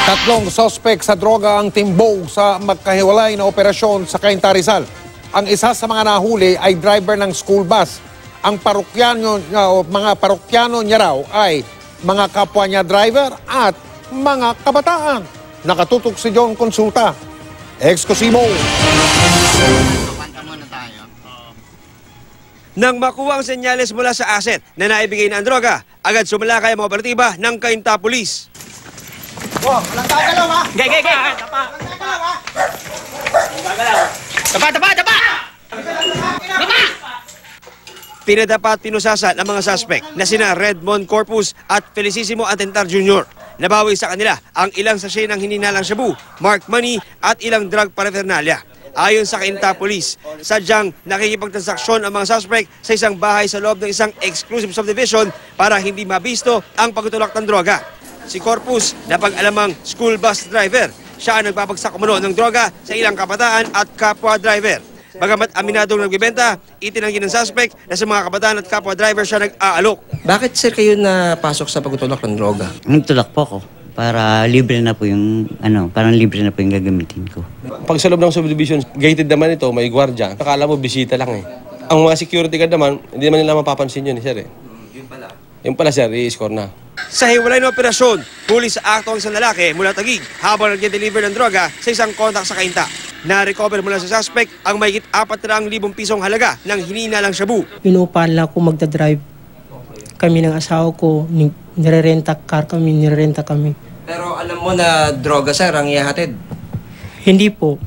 Tatlong sospek sa droga ang timbog sa magkahiwalay na operasyon sa Cainta, Rizal. Ang isa sa mga nahuli ay driver ng school bus. Ang mga parokyano niya raw ay mga kapwa niya driver at mga kabataan. Nakatutok si John Consulta. Eksklusibo. Nang makuha ang senyales mula sa asset na naibigay na ang droga, agad sumalakay ang mga operatiba ng Cainta Police. Oh, walang gagalaw ha! Gay! Tapa! Tapa! Pinadapa at pinusasan ang mga suspect na sina Redmond Corpus at Felicissimo Atentar Jr. Nabawi sa kanila ang ilang sachet ng hininalang shabu, marked money at ilang drug paraphernalia. Ayon sa Cainta Police, sadyang nakikipagtransaksyon ang mga suspect sa isang bahay sa loob ng isang exclusive subdivision para hindi mabisto ang pagtutulak ng droga. Si Corpus, napag-alamang school bus driver. Siya ang nagpapagsak umano ng droga sa ilang kabataan at kapwa driver. Bagamat aminadong nagbibenta, itinanggi ng suspect na sa mga kabataan at kapwa driver siya nag-aalok. Bakit sir kayo napasok sa pagtutulak ng droga? Nagtulak po ako para libre na po yung parang libre na po yung gagamitin ko. Pag sa loob ng subdivision, gated naman ito, may gwardiya. Akala mo bisita lang eh. Ang mga security guard naman, hindi naman nila mapapansin yun, sir eh. Yung pala sir, i-score na. Sa hiwalay na operasyon, huli sa akto ang isang lalaki mula Taguig habang nag-deliver ng droga sa isang kontak sa Cainta. Na-recover mula sa suspect ang mahigit 400,000 pisong halaga ng hininalang shabu. Pinupala ko magdadrive. Kami ng asawa ko, nire-renta kami. Pero alam mo na droga sir ang ihahatid? Hindi po.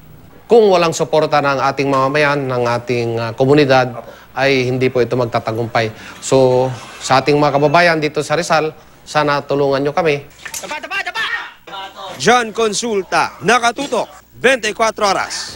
Kung walang suporta ng ating mamamayan, ng ating komunidad, ay hindi po ito magtatagumpay. So, sa ating mga kababayan dito sa Rizal, sana tulungan nyo kami. John Consulta, nakatutok, 24 oras.